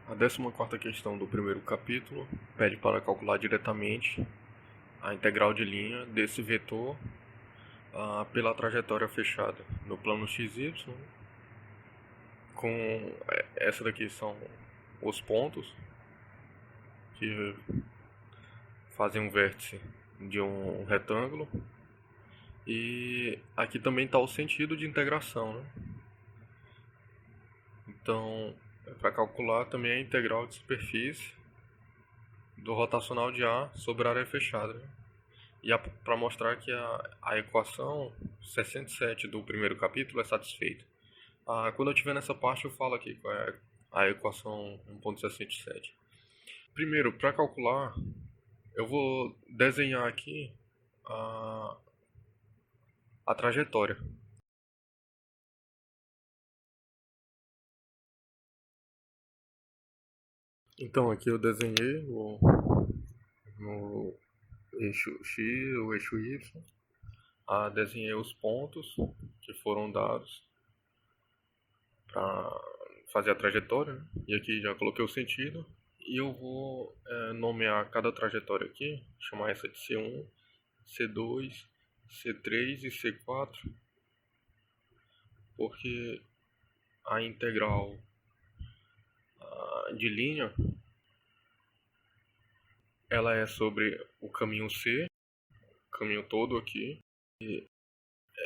A 14ª questão do primeiro capítulo pede para calcular diretamente a integral de linha desse vetor pela trajetória fechada no plano XY. Essa daqui são os pontos que fazem um vértice de um retângulo. E aqui também está o sentido de integração, né? Então, para calcular também a integral de superfície do rotacional de A sobre a área fechada, né? E para mostrar que a equação 67 do primeiro capítulo é satisfeita. Quando eu estiver nessa parte eu falo aqui qual é a equação 1.67. Primeiro, para calcular, eu vou desenhar aqui a trajetória. Então aqui eu desenhei no eixo X, o eixo Y. Desenhei os pontos que foram dados para fazer a trajetória, né? E aqui já coloquei o sentido. E eu vou nomear cada trajetória aqui, chamar essa de C1, C2, C3 e C4, porque a integral de linha ela é sobre o caminho C, o caminho todo aqui, e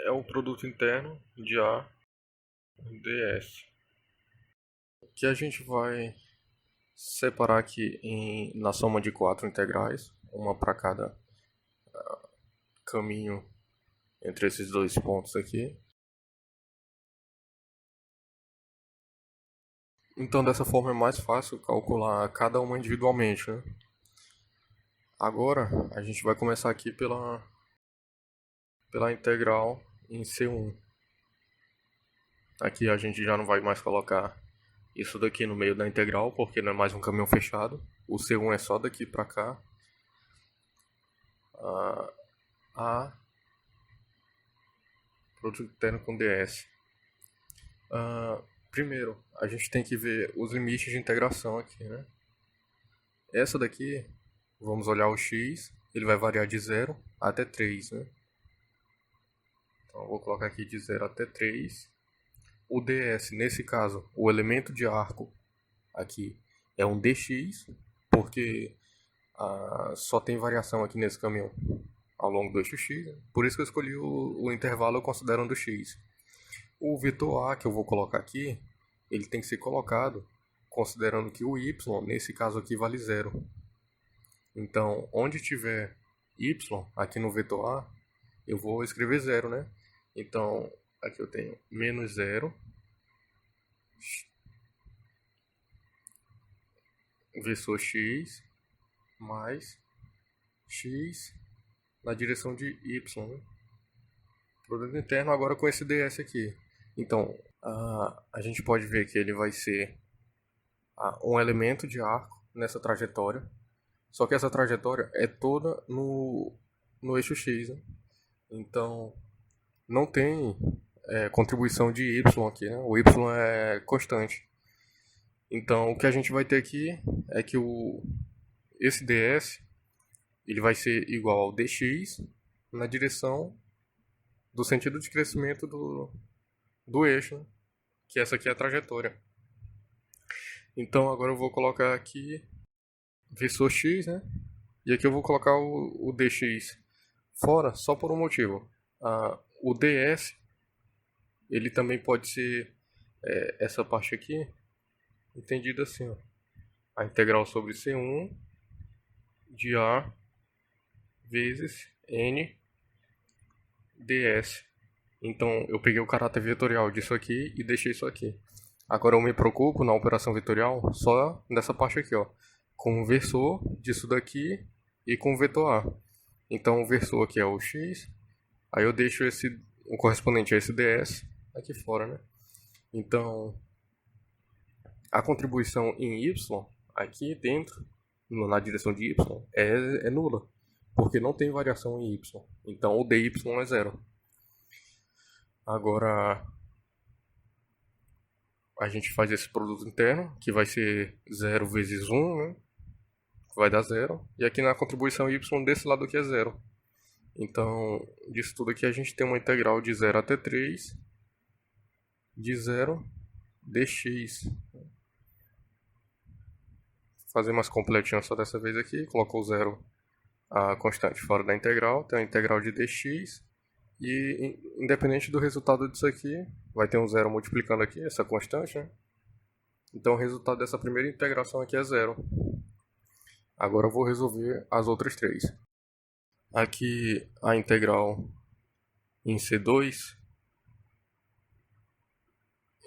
é o produto interno de A ds, que a gente vai separar aqui na soma de 4 integrais, uma para cada caminho entre esses dois pontos aqui. Então dessa forma é mais fácil calcular cada uma individualmente, né? Agora a gente vai começar aqui pela integral em C1. Aqui a gente já não vai mais colocar isso daqui no meio da integral, porque não é mais um caminho fechado. O C1 é só daqui para cá. A produto interno com ds. Primeiro, a gente tem que ver os limites de integração aqui, né? Essa daqui, vamos olhar o x, ele vai variar de 0 até 3, né? Então eu vou colocar aqui de 0 até 3. O ds, nesse caso, o elemento de arco aqui é um dx, porque só tem variação aqui nesse caminho ao longo do eixo x, né? Por isso que eu escolhi o intervalo considerando x. O vetor A que eu vou colocar aqui, ele tem que ser colocado considerando que o y, nesse caso aqui, vale 0. Então, onde tiver y aqui no vetor A, eu vou escrever 0, né? Então, aqui eu tenho menos 0, versor x, mais x na direção de y, né? Produto interno agora com esse ds aqui. Então, a gente pode ver que ele vai ser um elemento de arco nessa trajetória. Só que essa trajetória é toda no eixo x, né? Então, não tem contribuição de y aqui, né? O y é constante. Então, o que a gente vai ter aqui é que esse ds ele vai ser igual ao dx na direção do sentido de crescimento do eixo, né? Que essa aqui é a trajetória. Então, agora eu vou colocar aqui versor x, né? E aqui eu vou colocar o dx fora só por um motivo. O ds ele também pode ser essa parte aqui entendida assim, ó. A integral sobre C1 de A vezes N ds. Então eu peguei o caráter vetorial disso aqui e deixei isso aqui. Agora eu me preocupo na operação vetorial só nessa parte aqui, ó, com o versor disso daqui e com o vetor A. Então o versor aqui é o x, aí eu deixo o correspondente a esse ds aqui fora, né? Então a contribuição em y aqui dentro, na direção de y, é nula, porque não tem variação em y. Então o dy é 0. Agora a gente faz esse produto interno, que vai ser 0 vezes 1, né? Que vai dar 0. E aqui na contribuição y, desse lado aqui é 0. Então, disso tudo aqui a gente tem uma integral de 0 até 3 de 0 dx. Fazer mais completinho só dessa vez aqui. Colocou o 0, a constante, fora da integral. Tem a integral de dx. E independente do resultado disso aqui, vai ter um 0 multiplicando aqui, essa constante, né? Então o resultado dessa primeira integração aqui é 0. Agora eu vou resolver as outras três. Aqui a integral em C2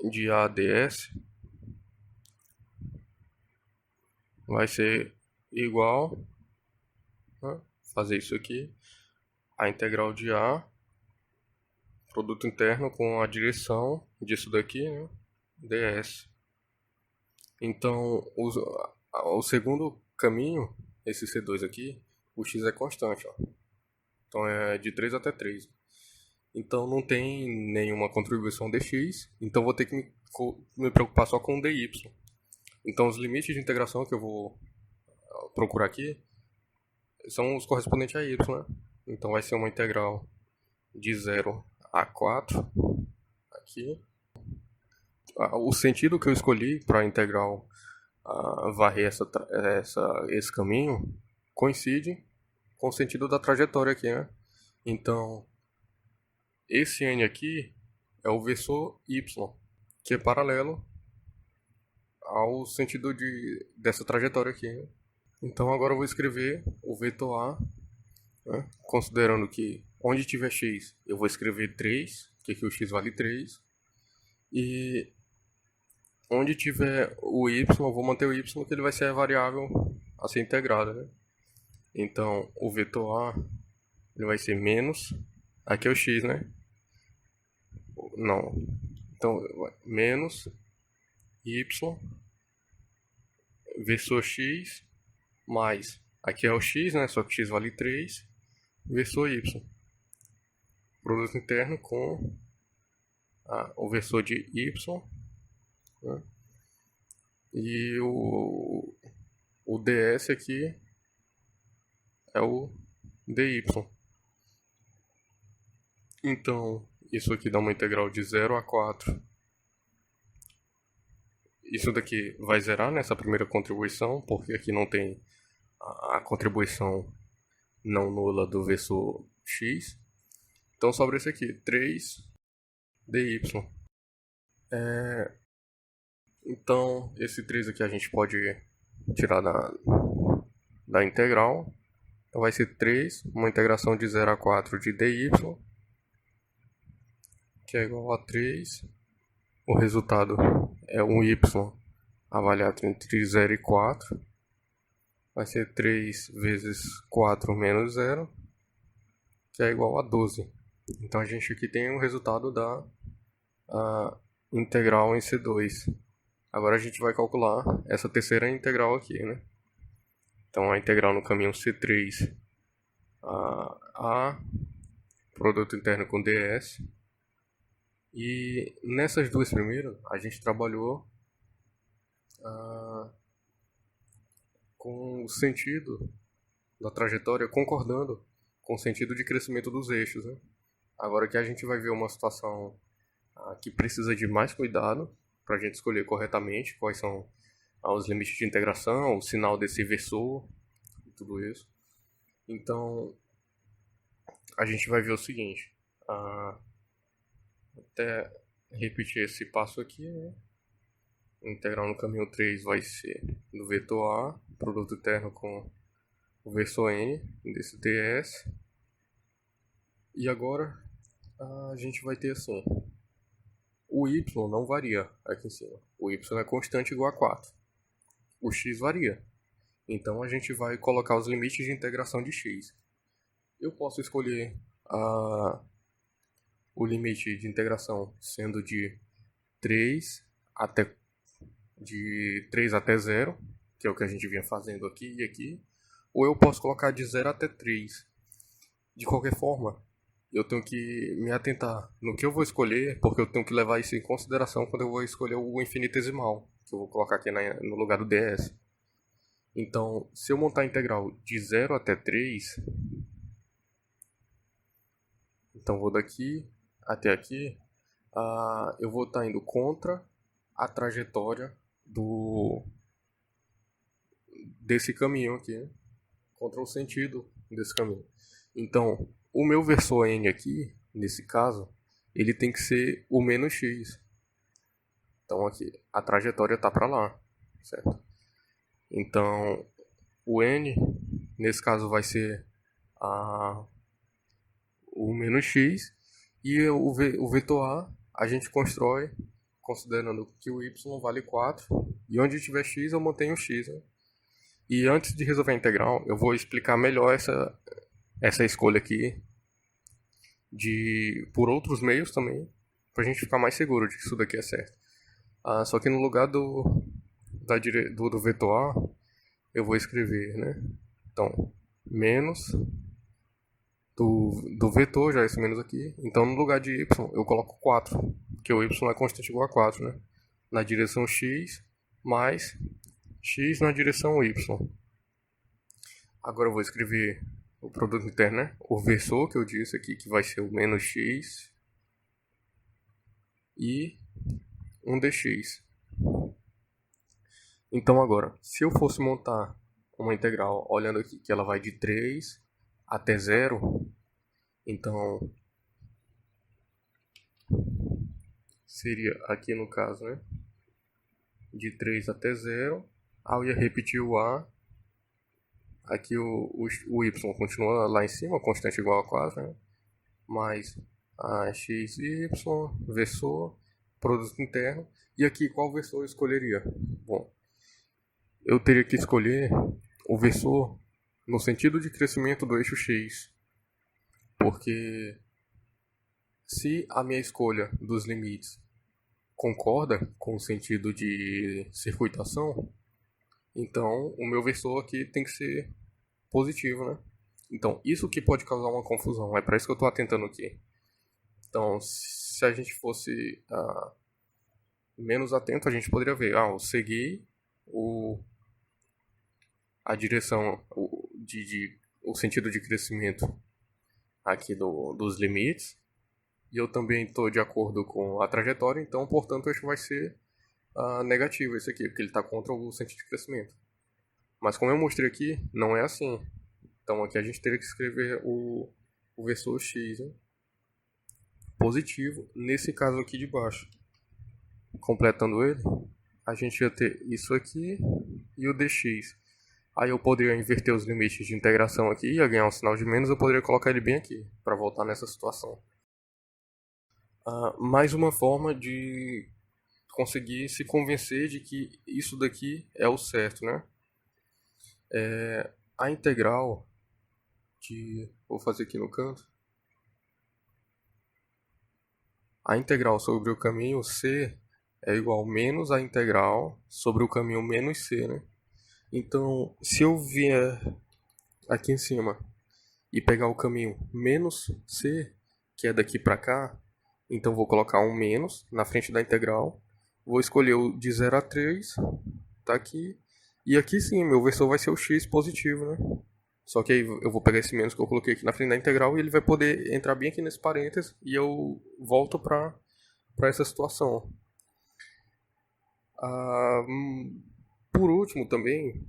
de A ds vai ser igual, né? Fazer isso aqui, a integral de A, produto interno com a direção disso daqui, né? ds. Então o segundo caminho, esse C2 aqui, o x é constante, ó. Então é de 3 até 3. Então não tem nenhuma contribuição dx, então vou ter que me preocupar só com dy. Então os limites de integração que eu vou procurar aqui são os correspondentes a y, né? Então vai ser uma integral de 0 a 4 aqui. O sentido que eu escolhi para a integral varrer esse caminho coincide com o sentido da trajetória aqui, né? Então, esse n aqui é o versor y, que é paralelo ao sentido dessa trajetória aqui, né? Então, agora eu vou escrever o vetor A, né? Considerando que onde tiver x, eu vou escrever 3, que aqui o x vale 3, e onde tiver o y, eu vou manter o y, que ele vai ser a variável a ser integrada, né? Então, o vetor A ele vai ser menos, aqui é o x, né? Não, então, menos y, versor x, mais, aqui é o x, né? Só que x vale 3, versor y. Produto interno com o versor de y, né? E o ds aqui é o dy. Então, isso aqui dá uma integral de 0 a 4. Isso daqui vai zerar nessa primeira contribuição, porque aqui não tem a contribuição não nula do versor x. Então sobra esse aqui, 3 dy. Então, esse 3 aqui a gente pode tirar da integral. Então vai ser 3, uma integração de 0 a 4 de dy, que é igual a 3. O resultado é um y avaliado entre 0 e 4. Vai ser 3 vezes 4 menos 0, que é igual a 12. Então a gente aqui tem o resultado da integral em C2. Agora a gente vai calcular essa terceira integral aqui, né? Então a integral no caminho C3 a produto interno com ds. E nessas duas primeiras a gente trabalhou com o sentido da trajetória concordando com o sentido de crescimento dos eixos, né? Agora que a gente vai ver uma situação que precisa de mais cuidado para a gente escolher corretamente quais são os limites de integração, o sinal desse versor e tudo isso. Então, a gente vai ver o seguinte, até repetir esse passo aqui, né? Integral no caminho 3 vai ser do vetor A, produto interno com o versor n desse ds. E agora a gente vai ter assim, o y não varia aqui em cima, o y é constante igual a 4, o x varia, então a gente vai colocar os limites de integração de x. Eu posso escolher o limite de integração sendo de 3 até 0, que é o que a gente vinha fazendo aqui e aqui, ou eu posso colocar de 0 até 3. De qualquer forma, eu tenho que me atentar no que eu vou escolher, porque eu tenho que levar isso em consideração quando eu vou escolher o infinitesimal, que eu vou colocar aqui no lugar do ds. Então, se eu montar a integral de 0 até 3, então vou daqui até aqui, eu vou estar indo contra a trajetória desse caminho aqui, né? Contra o sentido desse caminho. Então, o meu versor n aqui, nesse caso, ele tem que ser o menos x. Então aqui, a trajetória está para lá, certo? Então, o n, nesse caso, vai ser o menos x, e o vetor a gente constrói considerando que o y vale 4, e onde tiver x eu mantenho x, né? E antes de resolver a integral, eu vou explicar melhor essa escolha aqui por outros meios também, para a gente ficar mais seguro de que isso daqui é certo. Só que no lugar do vetor a, eu vou escrever, né? Então, menos do vetor, já esse menos aqui. Então, no lugar de y, eu coloco 4, porque o y é constante igual a 4, né? Na direção x, mais x na direção y. Agora eu vou escrever o produto interno, né? O versor que eu disse aqui, que vai ser o menos x e um dx. Então agora, se eu fosse montar uma integral, olhando aqui que ela vai de 3 até 0, então seria aqui no caso, né? De 3 até 0, eu ia repetir o a, aqui o y continua lá em cima, constante igual a 4, né? Mais a x, y, versor, produto interno. E aqui qual versor eu escolheria? Bom, eu teria que escolher o versor no sentido de crescimento do eixo x, porque se a minha escolha dos limites concorda com o sentido de circuitação, então o meu versor aqui tem que ser positivo, né? Então, isso que pode causar uma confusão, é para isso que eu estou atentando aqui. Então, se a gente fosse menos atento, a gente poderia ver, eu segui a direção, o sentido de crescimento aqui dos limites, e eu também estou de acordo com a trajetória, então, portanto, acho que vai ser negativo esse aqui, porque ele está contra o sentido de crescimento. Mas como eu mostrei aqui, não é assim. Então aqui a gente teria que escrever o versor x, né? Positivo, nesse caso aqui de baixo. Completando ele, a gente ia ter isso aqui e o dx. Aí eu poderia inverter os limites de integração aqui, ia ganhar um sinal de menos, eu poderia colocar ele bem aqui, para voltar nessa situação. Mais uma forma de conseguir se convencer de que isso daqui é o certo, né? A integral vou fazer aqui no canto. A integral sobre o caminho C é igual a menos a integral sobre o caminho menos C, né? Então, se eu vier aqui em cima e pegar o caminho menos C, que é daqui para cá, então vou colocar um menos na frente da integral. Vou escolher o de 0 a 3, tá aqui. E aqui sim, meu versor vai ser o x positivo, né? Só que aí eu vou pegar esse menos que eu coloquei aqui na frente da integral e ele vai poder entrar bem aqui nesse parênteses e eu volto para essa situação. Por último também,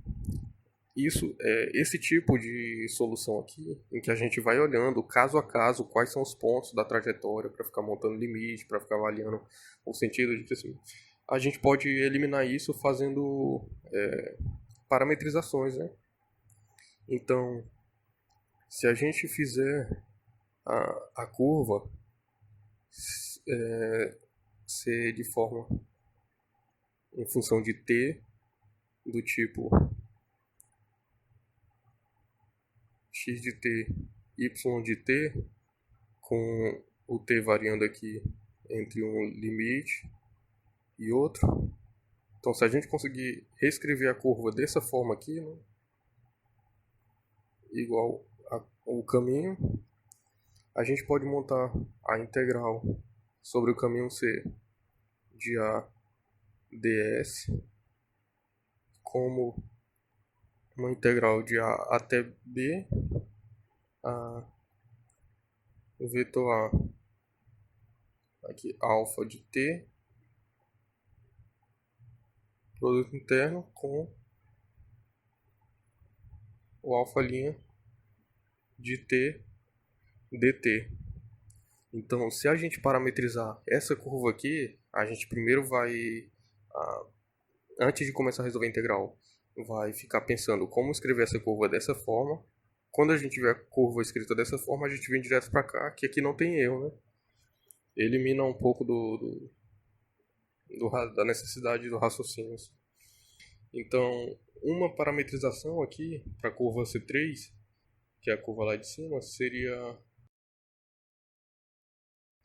esse tipo de solução aqui, em que a gente vai olhando caso a caso quais são os pontos da trajetória para ficar montando limite, para ficar avaliando o sentido de crescimento, a gente pode eliminar isso fazendo parametrizações, né? Então, se a gente fizer a curva ser de forma em função de t do tipo x de t, y de t, com o t variando aqui entre um limite e outro. Então, se a gente conseguir reescrever a curva dessa forma aqui, né, igual o caminho, A gente pode montar a integral sobre o caminho C de A ds como uma integral de A até B, a vetor A, aqui alfa de T, produto interno com o alfa' de T dt. Então, se a gente parametrizar essa curva aqui, a gente primeiro vai, antes de começar a resolver a integral, vai ficar pensando como escrever essa curva dessa forma. Quando a gente tiver a curva escrita dessa forma, a gente vem direto para cá, que aqui não tem erro, né? Elimina um pouco da necessidade do raciocínio. Então, uma parametrização aqui para a curva C3, que é a curva lá de cima, seria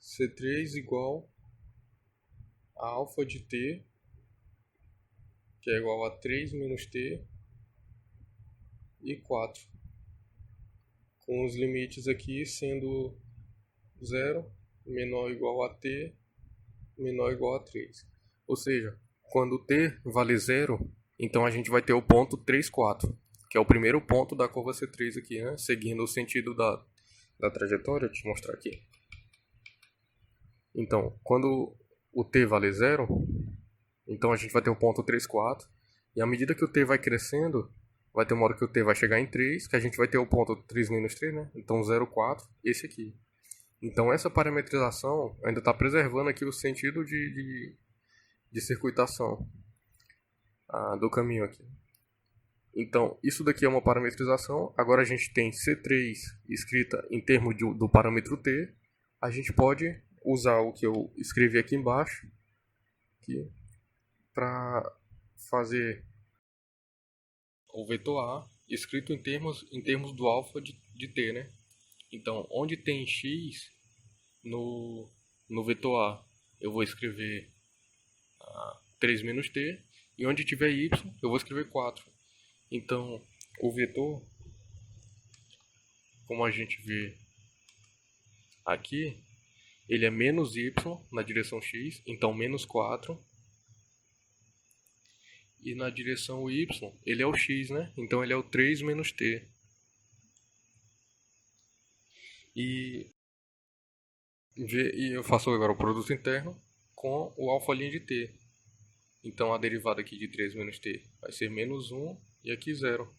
C3 igual a alfa de T, que é igual a 3 menos T, e 4. Com os limites aqui sendo 0, menor ou igual a T, menor ou igual a 3. Ou seja, quando T vale 0, então a gente vai ter o ponto 3, 4, que é o primeiro ponto da curva C3 aqui, né? Seguindo o sentido da trajetória, deixa eu mostrar aqui. Então, quando o T vale 0, então a gente vai ter o ponto 3, 4. E à medida que o T vai crescendo, vai ter uma hora que o T vai chegar em 3, que a gente vai ter o ponto 3 menos 3, né? Então 0, 4, esse aqui. Então essa parametrização ainda está preservando aqui o sentido de circuitação do caminho aqui. Então, isso daqui é uma parametrização. Agora a gente tem C3 escrita em termos do parâmetro T. A gente pode usar o que eu escrevi aqui embaixo para fazer o vetor A escrito em termos do alfa de T, né? Então, onde tem x no vetor A, eu vou escrever 3 menos t, e onde tiver y, eu vou escrever 4. Então, o vetor, como a gente vê aqui, ele é menos y na direção x, então menos 4. E na direção y, ele é o x, né? Então ele é o 3 menos t. E eu faço agora o produto interno com o alfa' de t. Então a derivada aqui de 3 menos t vai ser menos 1 e aqui 0.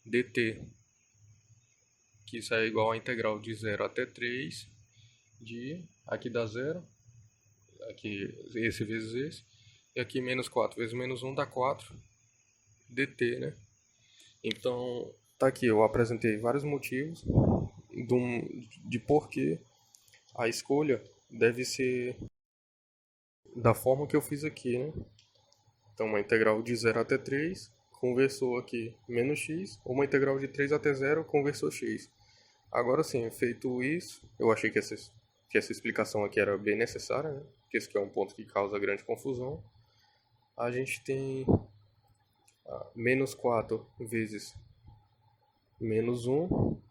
dt, que isso é igual a integral de 0 até 3 de, aqui dá 0, aqui esse vezes esse, e aqui menos 4 vezes menos 1 dá 4 dt, né? Então, tá aqui, eu apresentei vários motivos de por que a escolha deve ser da forma que eu fiz aqui, né? Então, uma integral de 0 até 3, conversou aqui menos x, ou uma integral de 3 até 0, conversou x. Agora sim, feito isso, eu achei que essa explicação aqui era bem necessária, né? Porque esse aqui é um ponto que causa grande confusão. A gente tem menos 4 vezes menos 1,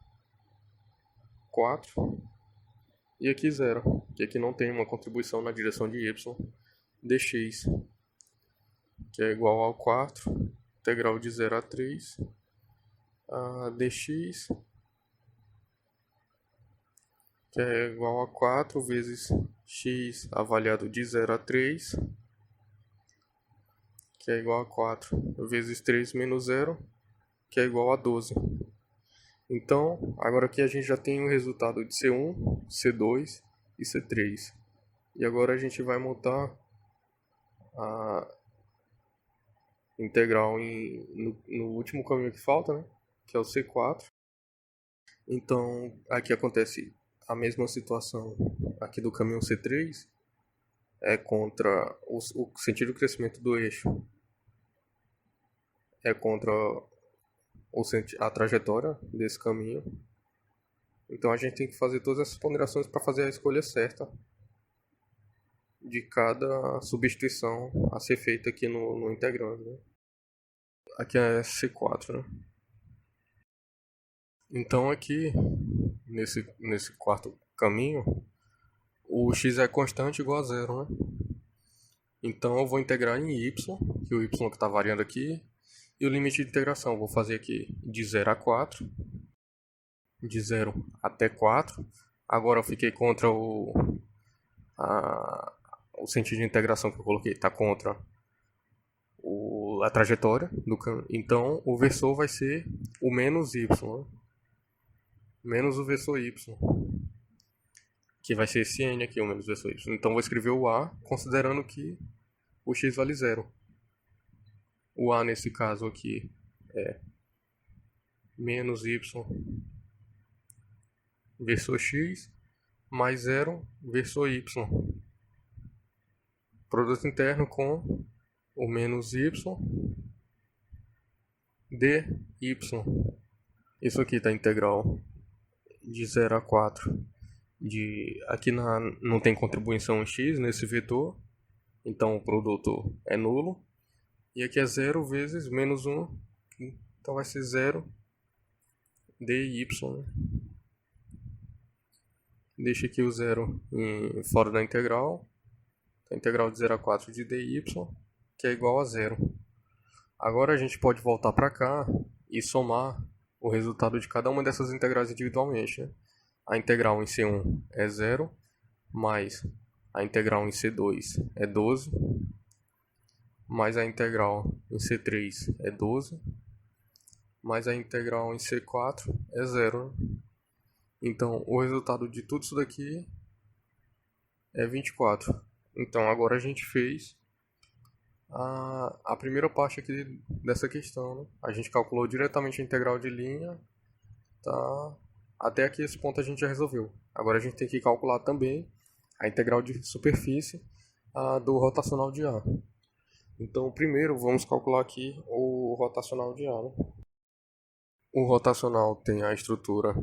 4, e aqui 0, que aqui não tem uma contribuição na direção de y, dx, que é igual ao 4, integral de 0 a 3, dx, que é igual a 4 vezes x avaliado de 0 a 3, que é igual a 4 vezes 3 menos 0, que é igual a 12. Então, agora aqui a gente já tem o resultado de C1, C2 e C3. E agora a gente vai montar a integral no último caminho que falta, né? Que é o C4. Então, aqui acontece a mesma situação aqui do caminho C3, é contra o sentido de crescimento do eixo, é contra a trajetória desse caminho. Então a gente tem que fazer todas essas ponderações para fazer a escolha certa de cada substituição a ser feita aqui no integrando, né? Aqui é C4, né? Então aqui nesse quarto caminho, o x é constante igual a zero, né? Então eu vou integrar em y, que o y que está variando aqui, e o limite de integração, vou fazer aqui de 0 a 4, de 0 até 4. Agora eu fiquei contra o sentido de integração que eu coloquei, está contra a trajetória do caminho. Então o versor vai ser o menos y, né? Menos o versor y, que vai ser esse n aqui, o menos versor y. Então vou escrever o a, considerando que o x vale zero. O a nesse caso aqui é menos y versor x mais zero versor y. Produto interno com o menos y dy. Isso aqui está integral de 0 a 4. Aqui não tem contribuição x nesse vetor, então o produto é nulo. E aqui é 0 vezes menos 1, então vai ser 0 dy. Deixa aqui o 0 fora da integral. A integral de 0 a 4 de dy, que é igual a 0. Agora a gente pode voltar para cá e somar o resultado de cada uma dessas integrais individualmente, né? A integral em C1 é 0, mais a integral em C2 é 12, mais a integral em C3 é 12, mais a integral em C4 é 0. Então, o resultado de tudo isso daqui é 24. Então, agora a gente fez a primeira parte aqui dessa questão, né? A gente calculou diretamente a integral de linha, tá? Até aqui esse ponto a gente já resolveu. Agora a gente tem que calcular também a integral de superfície do rotacional de A. Então, primeiro vamos calcular aqui o rotacional de A, né? O rotacional tem a estrutura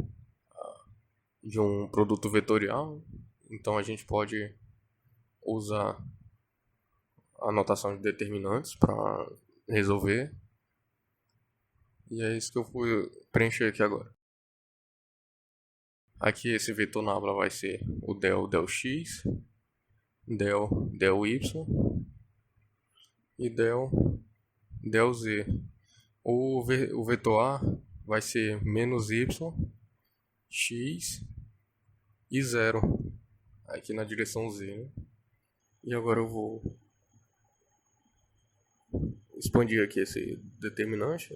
de um produto vetorial, então a gente pode usar a notação de determinantes para resolver. E é isso que eu fui preencher aqui agora. Aqui esse vetor nabla vai ser o del x, del y e del z. O vetor A vai ser menos y, x e 0, aqui na direção z, né? E agora eu vou expandir aqui esse determinante.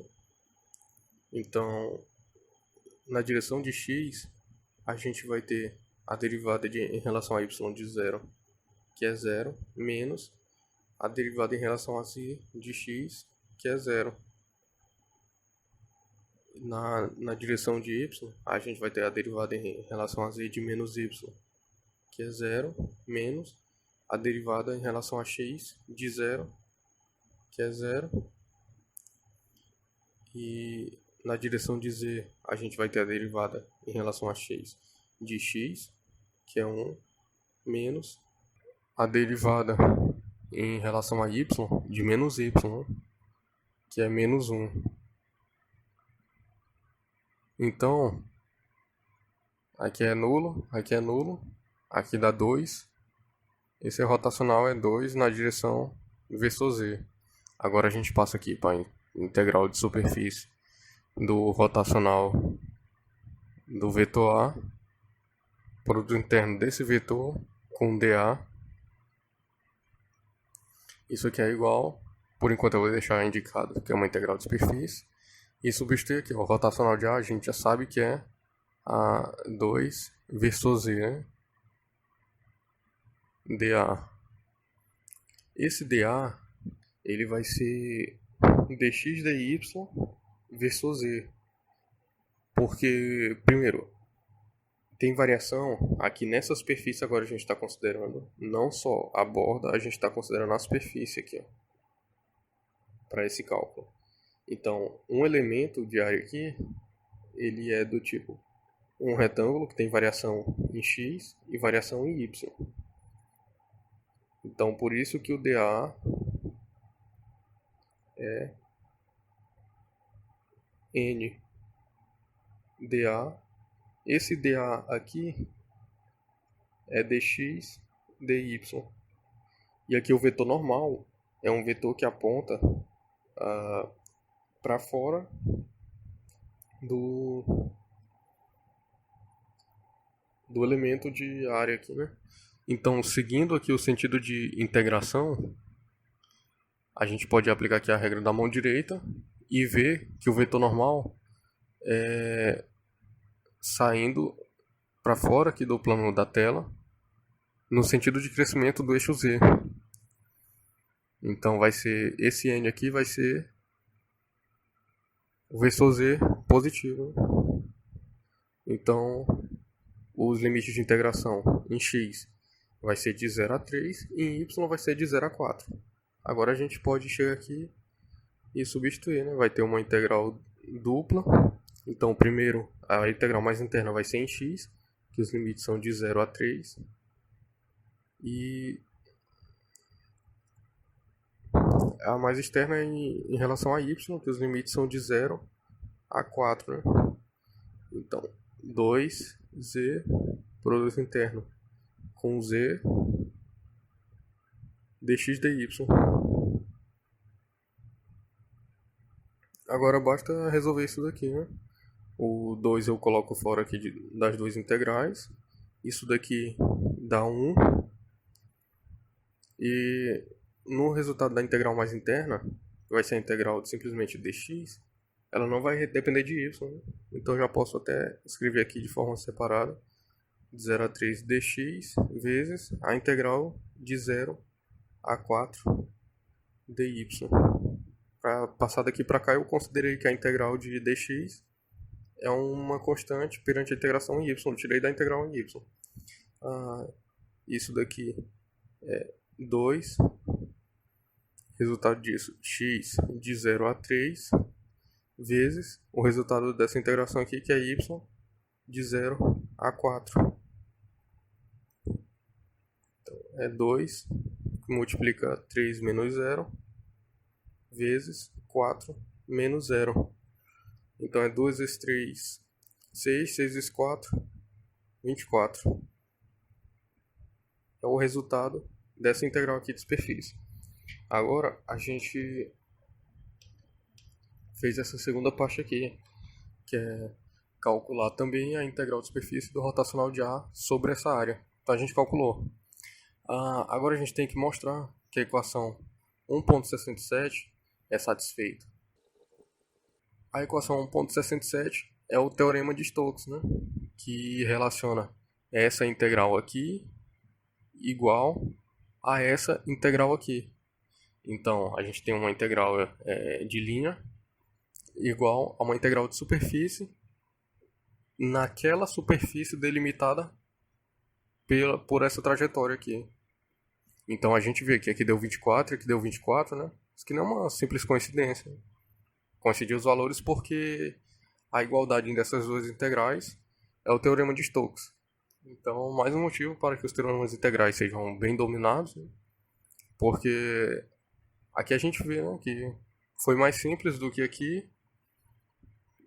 Então, na direção de x, a gente vai ter a derivada em relação a y de 0, que é 0, menos a derivada em relação a z de x, que é 0. Na direção de y, a gente vai ter a derivada em relação a z de menos y, que é 0, menos a derivada em relação a x de 0, que é 0. E na direção de z, a gente vai ter a derivada em relação a x de x, que é 1, menos a derivada em relação a y de menos y, que é menos 1. Então, aqui é nulo, aqui dá 2. Esse rotacional é 2 na direção versor z. Agora a gente passa aqui para a integral de superfície do rotacional do vetor A, produto interno desse vetor com dA. Isso aqui é igual, por enquanto eu vou deixar indicado que é uma integral de superfície. E substituir aqui, o rotacional de A, a gente já sabe que é A2 versor Z, né? dA. Esse dA, ele vai ser dx dy versor Z. Porque, primeiro, tem variação aqui nessa superfície. Agora a gente está considerando não só a borda, a gente está considerando a superfície aqui, para esse cálculo. Então, um elemento de área aqui, ele é do tipo um retângulo que tem variação em x e variação em y. Então, por isso que o dA é n dA. Esse dA aqui é dx, dy. E aqui o vetor normal é um vetor que aponta para fora do elemento de área aqui, né? Então, seguindo aqui o sentido de integração, a gente pode aplicar aqui a regra da mão direita e ver que o vetor normal é saindo para fora aqui do plano da tela no sentido de crescimento do eixo Z. Então vai ser esse n aqui vai ser o vetor Z positivo. Então os limites de integração em x vai ser de 0 a 3 e em y vai ser de 0 a 4. Agora a gente pode chegar aqui e substituir, né? Vai ter uma integral dupla. Então primeiro a integral mais interna vai ser em x, que os limites são de 0 a 3. E a mais externa é em relação a y, que os limites são de 0 a 4, né? Então, 2z, produto interno, com z, dx dy. Agora basta resolver isso daqui, né? O 2 eu coloco fora aqui das duas integrais. Isso daqui dá 1. E no resultado da integral mais interna, que vai ser a integral de simplesmente dx, ela não vai depender de y, né? Então já posso até escrever aqui de forma separada, de 0 a 3 dx vezes a integral de 0 a 4 dy. Para passar daqui para cá, eu considerei que a integral de dx é uma constante perante a integração em y. Eu tirei da integral em y. Isso daqui é 2. Resultado disso, x de 0 a 3 vezes o resultado dessa integração aqui, que é y de 0 a 4. Então, é 2 que multiplica 3 menos 0 vezes 4 menos 0. Então é 2 vezes 3, 6, 6 vezes 4, 24. É o resultado dessa integral aqui de superfície. Agora a gente fez essa segunda parte aqui, que é calcular também a integral de superfície do rotacional de A sobre essa área. Então a gente calculou. Agora a gente tem que mostrar que a equação 1.67 é satisfeita. A equação 1.67 é o teorema de Stokes, né? Que relaciona essa integral aqui igual a essa integral aqui. Então, a gente tem uma integral de linha igual a uma integral de superfície naquela superfície delimitada por essa trajetória aqui. Então, a gente vê que aqui deu 24 e aqui deu 24, né? Isso aqui não é uma simples coincidência. Coincidiu os valores porque a igualdade dessas duas integrais é o teorema de Stokes. Então, mais um motivo para que os teoremas integrais sejam bem dominados, né? Porque aqui a gente vê, né, que foi mais simples do que aqui,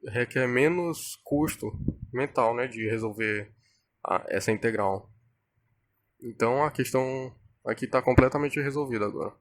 requer menos custo mental, né, de resolver essa integral. Então a questão aqui está completamente resolvida agora.